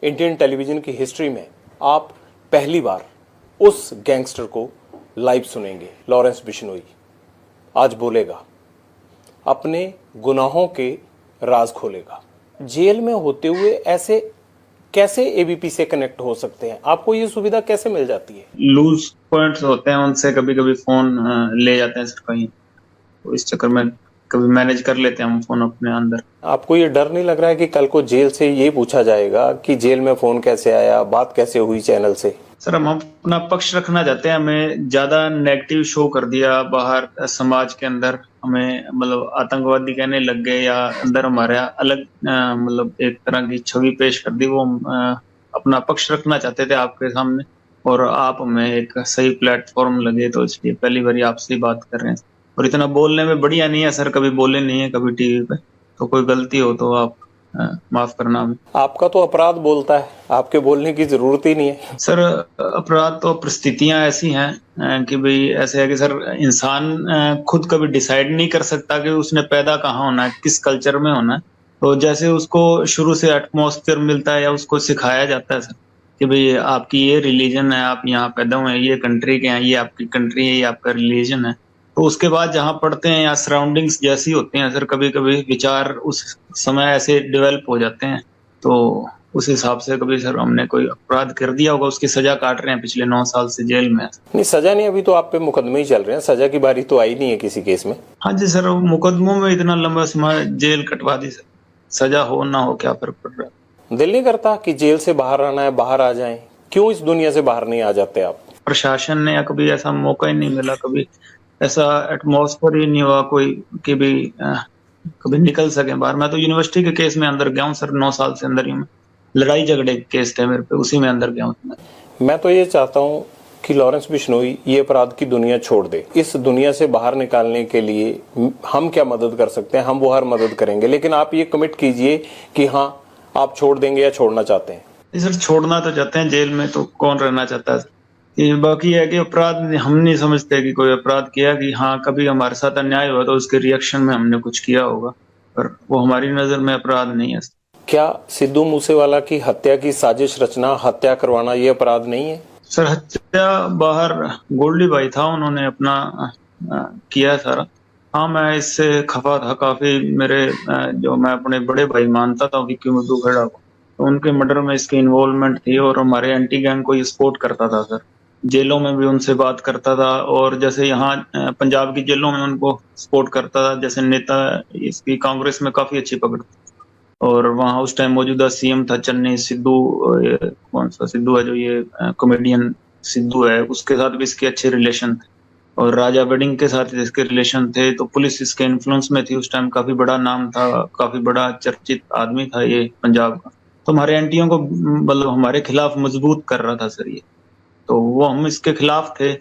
Indian television की history में आप पहली बार उस गैंगस्टर को लाइव सुनेंगे। लॉरेंस बिश्नोई आज बोलेगा, अपने गुनाहों के राज खोलेगा। जेल में होते हुए ऐसे कैसे एबीपी से कनेक्ट हो सकते हैं? आपको ये सुविधा कैसे मिल जाती है? लूज पॉइंट्स होते हैं, उनसे कभी कभी फोन ले जाते हैं सर कहीं, तो इस चक्कर में कभी मैनेज कर लेते हैं हम फोन अपने अंदर। आपको ये डर नहीं लग रहा है कि कल को जेल से ये पूछा जाएगा कि जेल में फोन कैसे आया, बात कैसे हुई चैनल से? सर हम अपना पक्ष रखना चाहते हैं, हमें ज्यादा नेगेटिव शो कर दिया बाहर समाज के अंदर, हमें मतलब आतंकवादी कहने लग गए या अंदर हमारे अलग मतलब एक तरह की छवि पेश कर दी। वो हम अपना पक्ष रखना चाहते थे आपके सामने, और आप हमें एक सही प्लेटफॉर्म लगे, तो इसलिए पहली बार आपसे बात कर रहे हैं। और इतना बोलने में बढ़िया नहीं है सर, कभी बोले नहीं है कभी टीवी पे, तो कोई गलती हो तो आप माफ करना हमें। आपका तो अपराध बोलता है, आपके बोलने की जरूरत ही नहीं है। सर अपराध तो परिस्थितियां ऐसी हैं कि भाई ऐसे है कि सर इंसान खुद कभी डिसाइड नहीं कर सकता कि उसने पैदा कहाँ होना है, किस कल्चर में होना है। तो जैसे उसको शुरू से एटमॉस्फेयर मिलता है या उसको सिखाया जाता है सर कि भाई आपकी ये रिलीजन है, आप यहाँ पैदा हुए हैं, ये कंट्री के हैं, ये आपकी कंट्री है, ये आपका रिलीजन है। तो उसके बाद जहाँ पढ़ते हैं या सराउंडिंग्स जैसी होती हैं सर, कभी कभी विचार उस समय ऐसे डेवलप हो जाते हैं, तो उस हिसाब से कभी सर हमने कोई अपराध कर दिया होगा, उसकी सजा काट रहे हैं पिछले 9 साल से जेल में। नहीं, सजा नहीं, अभी तो आप पे मुकदमे ही चल रहे हैं, सजा की बारी तो आई नहीं है किसी केस में। हाँ जी सर, मुकदमों में इतना लंबा समय जेल कटवा दी सर, सजा हो ना हो क्या फर्क पड़ रहा है। दिल नहीं करता कि जेल से बाहर आना है, बाहर आ जाएं? क्यों इस दुनिया से बाहर नहीं आ जाते आप? प्रशासन ने या कभी ऐसा मौका ही नहीं मिला, कभी ऐसा एटमॉस्फेयर ही नहीं हुआ कोई कि भी कभी निकल सके बाहर। मैं तो यूनिवर्सिटी के केस में अंदर गया हूँ सर, 9 साल से अंदर ही मैं, लड़ाई झगड़े के केस थे मेरे पे, उसी में अंदर गया हूँ। मैं तो ये चाहता हूँ कि लॉरेंस बिश्नोई ये अपराध की दुनिया छोड़ दे। इस दुनिया से बाहर निकालने के लिए हम क्या मदद कर सकते हैं? हम वो हर मदद करेंगे, लेकिन आप ये कमिट कीजिए कि हाँ आप छोड़ देंगे या छोड़ना चाहते हैं। सर छोड़ना तो चाहते हैं, जेल में तो कौन रहना चाहता है। ये बाकी है कि अपराध हम नहीं समझते कि कोई अपराध किया, कि हाँ कभी हमारे साथ अन्याय हुआ तो उसके रिएक्शन में हमने कुछ किया होगा, पर वो हमारी नजर में अपराध नहीं है। क्या सिद्धू मूसेवाला की हत्या की साजिश रचना, हत्या करवाना ये अपराध नहीं है? सर हत्या बाहर गोल्डी भाई था, उन्होंने अपना किया सारा। हाँ मैं इससे खफा था काफी, मेरे जो मैं अपने बड़े भाई मानता था विक्की मिड्डू खेड़ा को, तो उनके मर्डर में इसकी इन्वॉल्वमेंट थी, और हमारे एंटी गैंग को ये सपोर्ट करता था सर। जेलों में भी उनसे बात करता था, और जैसे यहाँ पंजाब की जेलों में उनको सपोर्ट करता था, जैसे नेता इसकी कांग्रेस में काफी अच्छी पकड़ थी। और वहाँ उस टाइम मौजूदा सीएम था चन्नी सिद्धू, कौन सा सिद्धू है जो ये कॉमेडियन सिद्धू है, उसके साथ भी इसके अच्छे रिलेशन थे, और राजा वेडिंग के साथ इसके रिलेशन थे। तो पुलिस इसके इन्फ्लुएंस में थी उस टाइम, काफी बड़ा नाम था, काफी बड़ा चर्चित आदमी था ये पंजाब का। तो हमारे एंटियों को मतलब हमारे खिलाफ मजबूत कर रहा था सर ये, तो वो हम इसके खिलाफ थे।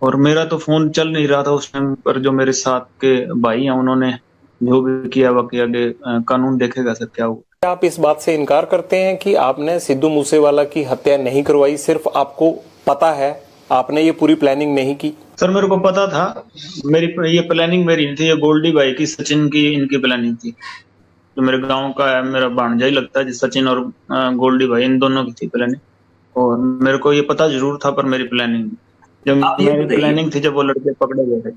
और मेरा तो फोन चल नहीं रहा था उस टाइम पर, जो मेरे साथ के भाई हैं उन्होंने जो भी किया बाकी आगे कानून देखेगा सर क्या हुआ। क्या आप इस बात से इनकार करते हैं कि आपने सिद्धू मूसेवाला की हत्या नहीं करवाई? सिर्फ आपको पता है, आपने ये पूरी प्लानिंग नहीं की? सर मेरे को पता था, मेरी ये प्लानिंग मेरी नहीं थी, ये गोल्डी भाई की, सचिन की, इनकी प्लानिंग थी। जो मेरे गांव का है, मेरा भांजा ही लगता है, सचिन और गोल्डी भाई, इन दोनों की थी प्लानिंग। और मेरे को ये पता जरूर था, पर मेरी प्लानिंग जब मेरी प्लानिंग थी जब वो लड़के पकड़े गए थे।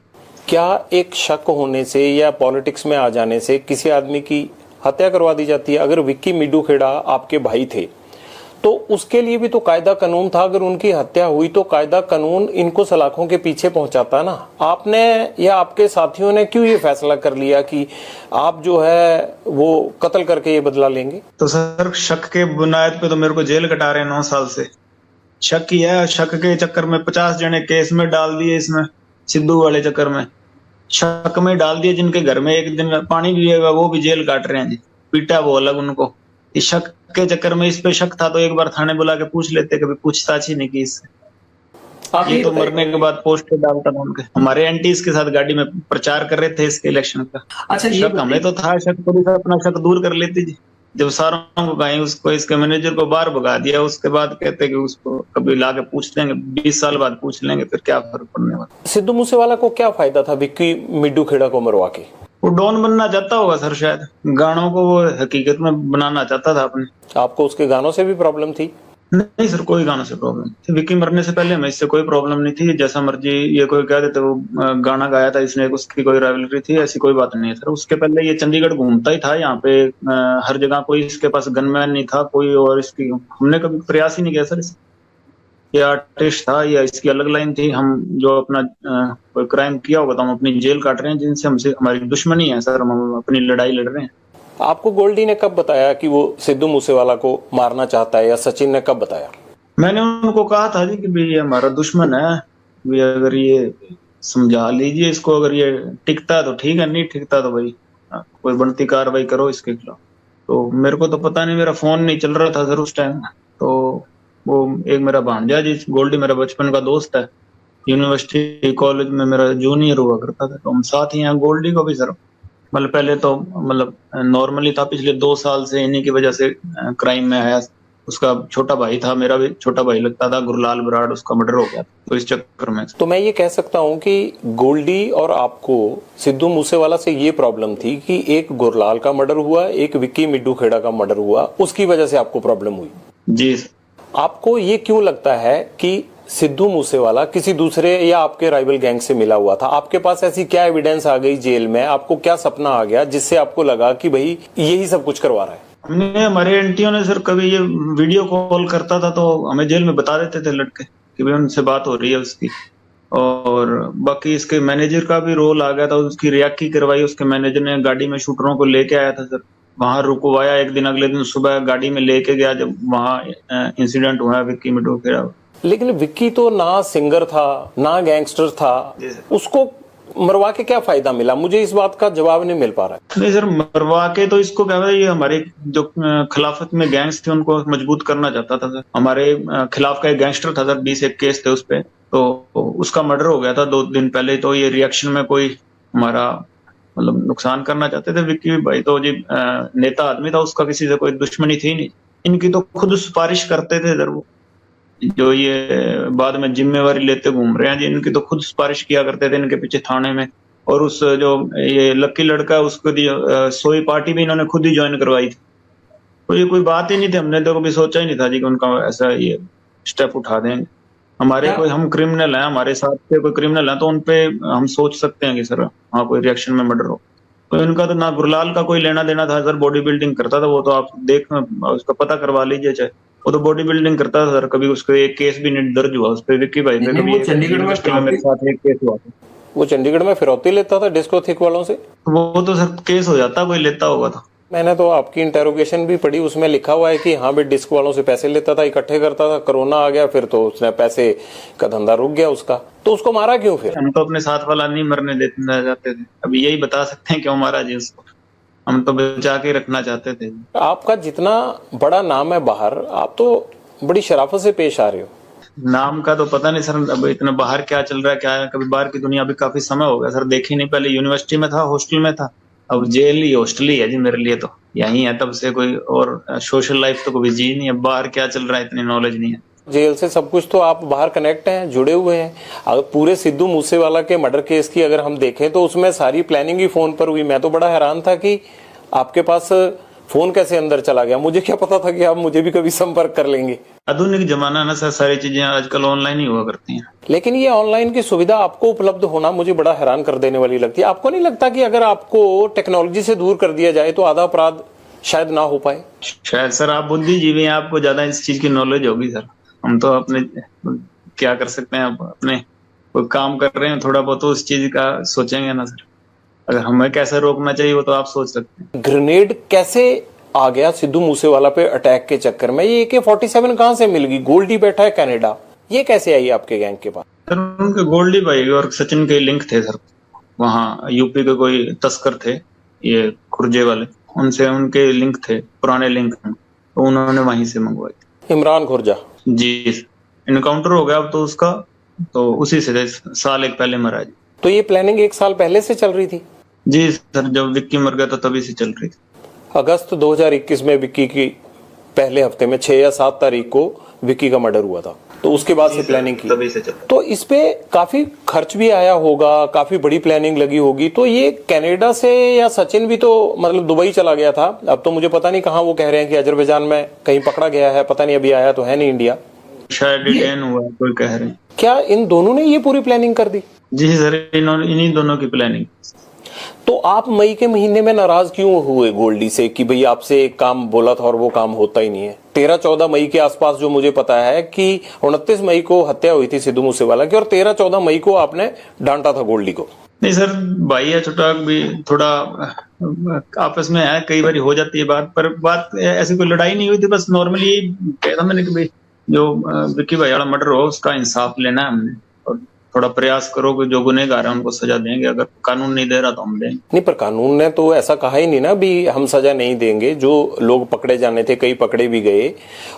क्या एक शक होने से या पॉलिटिक्स में आ जाने से किसी आदमी की हत्या करवा दी जाती है? अगर विक्की मिड्डू खेड़ा आपके भाई थे तो उसके लिए भी तो कायदा कानून था, अगर उनकी हत्या हुई तो कायदा कानून इनको सलाखों के पीछे पहुंचाता ना। आपने या आपके साथियों ने क्यों ये फैसला कर लिया कि आप जो है वो कत्ल करके ये बदला लेंगे? तो सर शक के बुनियाद पे तो मेरे को जेल कटा रहे हैं 9 साल से। शक ही है, शक के चक्कर में 50 जने केस में डाल दिए, इसमें सिद्धू वाले चक्कर में शक में डाल दिए, जिनके घर में एक दिन पानी भी है वो भी जेल काट रहे हैं जी, पीटा वो अलग उनको। इस शक के चक्कर में, इस पे शक था तो एक बार थाने बुला के पूछ लेते, कभी पूछताछ ही नहीं की इससे। ये तो मरने के बाद पोस्टर डालता था उनके, हमारे एंटीज के साथ गाड़ी में प्रचार कर रहे थे इसके इलेक्शन का। अच्छा शक हमें तो था, शक पुलिस अपना शक दूर कर लेती जी। जब सारों को कहीं उसको, इसके मैनेजर को बाहर भगा दिया, उसके बाद कहते कि उसको कभी ला के पूछ लेंगे, 20 साल बाद पूछ लेंगे, फिर क्या फर्क पड़ने वाला। सिद्धू मूसेवाला को क्या फायदा था विक्की मिड्डू खेड़ा को मरवा के? वो डॉन बनना चाहता होगा सर, शायद गानों को वो हकीकत में बनाना चाहता था अपने। आपको उसके गानों से भी प्रॉब्लम थी? नहीं सर, कोई गानों से प्रॉब्लम नहीं थी। विक्की मरने से पहले हमें इससे कोई प्रॉब्लम नहीं थी। जैसा मर्जी ये कोई कह देते वो गाना गाया था इसने, उसकी कोई राइवलरी थी, ऐसी कोई बात नहीं है सर। उसके पहले ये चंडीगढ़ घूमता ही था यहाँ पे, हर जगह। कोई इसके पास गनमैन नहीं था कोई, और इसकी हमने कभी प्रयास ही नहीं किया सर। ये आर्टिस्ट था या इसकी अलग लाइन थी। हम जो अपना कोई क्राइम किया होगा तो हम अपनी जेल काट रहे हैं, जिनसे हमसे हमारी दुश्मनी है सर, हम अपनी लड़ाई लड़ रहे हैं। आपको गोल्डी ने कब बताया कि वो सिद्धू मूसेवाला को मारना चाहता है, या सचिन ने कब बताया? मैंने उनको कहा था जी कि भाई ये हमारा दुश्मन है, भाई अगर ये समझा लीजिए इसको, अगर ये टिकता है तो ठीक है, नहीं टिकता तो भाई कोई बनती कार्रवाई करो इसके खिलाफ। तो मेरे को तो पता नहीं, मेरा फोन नहीं चल रहा था सर उस टाइम। तो वो एक मेरा भांजा जी, गोल्डी मेरा बचपन का दोस्त है, यूनिवर्सिटी कॉलेज में मेरा जूनियर हुआ करता था, तो हम साथ ही हैं। गोल्डी को भी सर मतलब पहले तो मतलब नॉर्मली था, पिछले 2 साल से इन्हीं की वजह से क्राइम में आया। उसका छोटा भाई था, मेरा भी छोटा भाई लगता था, गुरलाल बराड़, उसका मर्डर हो गया, तो इस चक्कर में। तो मैं ये कह सकता हूँ कि गोल्डी और आपको सिद्धू मूसेवाला से ये प्रॉब्लम थी कि एक गुरलाल का मर्डर हुआ, एक विक्की मिड्डू खेड़ा का मर्डर हुआ, उसकी वजह से आपको प्रॉब्लम हुई? जी। आपको ये क्यों लगता है कि सिद्धू मूसेवाला किसी दूसरे या आपके राइवल गैंग से मिला हुआ था? आपके पास ऐसी क्या एविडेंस आ गई जेल में, आपको क्या सपना आ गया जिससे आपको लगा कि भाई यही सब कुछ करवा रहा है? हमने, हमारे एंटियों ने सर, कभी ये वीडियो कॉल करता था तो हमें जेल में बता देते थे लड़के कि भाई उनसे बात हो रही है उसकी। और बाकी इसके मैनेजर का भी रोल आ गया था, उसकी रियाकी करवाई उसके मैनेजर ने, गाड़ी में शूटरों को लेके आया था सर, वहां रुकवाया एक दिन, अगले दिन सुबह गाड़ी में लेके गया जब वहां इंसिडेंट हुआ विक्की मिड्डू खेड़ा। लेकिन विक्की तो ना सिंगर था ना गैंगस्टर था, उसको मरवा के क्या फायदा मिला? मुझे इस बात का जवाब नहीं मिल पा रहा है। नहीं सर, मरवा के तो इसको क्या, ये हमारे जो खिलाफत में गैंग्स थे उनको मजबूत करना चाहता था सर। हमारे खिलाफ का एक गैंगस्टर था सर, 20 एक केस थे उस पे, तो उसका मर्डर हो गया था 2 दिन पहले। तो ये रिएक्शन में कोई हमारा मतलब नुकसान करना चाहते थे। विक्की भाई तो जी नेता आदमी था, उसका किसी से कोई दुश्मनी थी नहीं। इनकी तो खुद सिफारिश करते थे सर वो, जो ये बाद में जिम्मेवारी लेते घूम रहे हैं जी, इनकी तो खुद सिफारिश किया करते थे इनके पीछे थाने में। और उस जो ये लक्की लड़का है उसको सोई पार्टी भी इन्होंने खुद ही ज्वाइन करवाई थी। तो ये कोई बात ही नहीं थी, हमने तो कभी सोचा ही नहीं था जी कि उनका ऐसा ये स्टेप उठा देंगे। हमारे कोई, हम क्रिमिनल हैं, हमारे साथ के कोई क्रिमिनल हैं तो उनपे हम सोच सकते हैं कि सर हाँ कोई रिएक्शन में मर्डर हो। तो इनका तो ना गुरलाल का कोई लेना देना था सर, बॉडी बिल्डिंग करता था वो, तो आप देख उसका पता करवा लीजिए चाहे, वो तो बॉडी बिल्डिंग करता था सर। कभी उसका एक केस भी नहीं दर्ज हुआ उस पर, विक्की भाई पे कभी चंडीगढ़ में मेरे साथ एक केस हुआ था। वो चंडीगढ़ में फिरौती लेता था डिस्को थिक वालों से? वो तो सर केस हो जाता, कोई लेता होगा तो। मैंने तो आपकी इंटेरोगेशन भी पढ़ी, उसमें लिखा हुआ है कि हाँ भाई डिस्क वालों से पैसे लेता था, इकट्ठे करता था, कोरोना आ गया फिर तो उसने पैसे का धंधा रुक गया उसका। तो उसको मारा क्यों फिर? हम तो अपने साथ वाला नहीं मरने देते जाते थे, अब यही बता सकते हैं क्यों मारा जी उसको, हम तो बचा के रखना चाहते थे। आपका जितना बड़ा नाम है बाहर, आप तो बड़ी शराफत से पेश आ रहे हो। नाम का तो पता नहीं सर, अब इतना बाहर क्या चल रहा है क्या है, कभी बाहर की दुनिया भी काफी समय हो गया सर देखी नहीं। पहले यूनिवर्सिटी में था, हॉस्टल में था, अब जेल ही हॉस्टल ही है जी मेरे लिए तो, यही है तब से। कोई और सोशल लाइफ तो कभी जी नहीं है, बाहर क्या चल रहा है इतनी नॉलेज नहीं है। जेल से सब कुछ तो आप बाहर कनेक्ट हैं, जुड़े हुए हैं। अगर पूरे सिद्धू मूसेवाला के मर्डर केस की अगर हम देखें तो उसमें सारी प्लानिंग ही फोन पर हुई। मैं तो बड़ा हैरान था कि आपके पास फोन कैसे अंदर चला गया, मुझे क्या पता था कि आप मुझे भी कभी संपर्क कर लेंगे। आधुनिक जमाना ना सर, सारी चीजें आजकल ऑनलाइन ही हुआ करती हैं। लेकिन ये ऑनलाइन की सुविधा आपको उपलब्ध होना मुझे बड़ा हैरान कर देने वाली लगती है। आपको नहीं लगता कि अगर आपको टेक्नोलॉजी से दूर कर दिया जाए तो आधा अपराध शायद ना हो पाए? शायद सर आप बुद्धिजीवी हैं, आपको ज्यादा इस चीज की नॉलेज होगी सर। हम तो अपने क्या कर सकते हैं, अपने कोई काम कर रहे हैं, थोड़ा बहुत तो उस चीज का सोचेंगे ना सर। अगर हमें कैसे रोकना चाहिए वो तो आप सोच सकते हैं। ग्रेनेड कैसे आ गया सिद्धू मूसेवाला पे अटैक के चक्कर में? ये AK-47 कहां से मिल गई? गोल्डी बैठा है कनाडा, ये कैसे आई आपके गैंग के पास? सर उनके गोल्डी भाई और सचिन के लिंक थे सर, वहाँ यूपी के कोई तस्कर थे ये खुर्जे वाले, उनसे उनके लिंक थे, पुराने लिंक, तो उन्होंने वहीं से मंगवाई। इमरान खुर्जा जी, इनकाउंटर हो गया अब तो उसका, तो उसी से साल एक पहले मरा जी। तो ये प्लानिंग 1 साल पहले से चल रही थी? जी सर, जब विक्की मर गया था तभी से चल रही थी। अगस्त 2021 में विक्की की पहले हफ्ते में 6 या 7 तारीख को विक्की का मर्डर हुआ था। तो उसके बाद से प्लानिंग की। तभी से चला। तो इस पे काफी खर्च भी आया होगा, काफी बड़ी प्लानिंग लगी होगी। तो ये कनाडा से या सचिन भी तो मतलब दुबई चला गया था, अब तो मुझे पता नहीं कहाँ, वो कह रहे हैं कि अजरबैजान में कहीं पकड़ा गया है, पता नहीं, अभी आया तो है नहीं इंडिया, शायद डिटेन हुआ कोई कह रहे हैं। क्या इन दोनों ने ये पूरी प्लानिंग कर दी? जी सर, इन्हीं दोनों की प्लानिंग। तो आप मई के महीने में नाराज क्यों हुए गोल्डी से कि भाई आपसे एक काम बोला था और वो काम होता ही नहीं है? 13-14 मई के आसपास जो मुझे पता है कि 29 मई को हत्या हुई थी सिद्धू मूसेवाला की, और 13-14 मई को आपने डांटा था गोल्डी को। नहीं सर, भाई या छुटाक भी थोड़ा आपस में है, कई बार हो जाती है बात, पर बात ऐसी कोई लड़ाई नहीं हुई थी, बस नॉर्मली कहा था मैंने कि भाई जो विक्की भाई वाला मर्डर हो उसका इंसाफ लेना है हमने, और थोड़ा प्रयास करो कि जो गुनहगार है उनको सजा देंगे, अगर कानून नहीं दे रहा तो हम देंगे। नहीं, पर कानून ने तो ऐसा कहा ही नहीं ना भी हम सजा नहीं देंगे। जो लोग पकड़े जाने थे कई पकड़े भी गए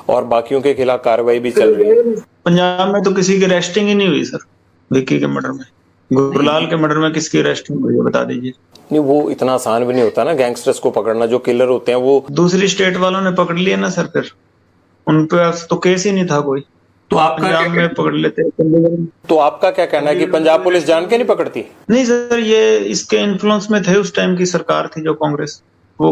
और बाकियों के खिलाफ कार्रवाई भी चल रही है। पंजाब में तो किसी की अरेस्टिंग ही नहीं हुई सर, विक्की के मर्डर में। गुरलाल के मर्डर में किसकी अरेस्टिंग हुई है बता दीजिए। नहीं, वो इतना आसान भी नहीं होता ना गैंगस्टर्स को पकड़ना, जो किलर होते हैं वो दूसरी स्टेट वालों ने पकड़ लिया ना सर, फिर उन पे तो केस ही नहीं था कोई, तो आपका पंजाब में पकड़ लेते। तो आपका क्या कहना है कि पंजाब पुलिस जान के नहीं पकड़ती? नहीं सर, ये इसके इन्फ्लुएंस में थे, उस टाइम की सरकार थी जो कांग्रेस, वो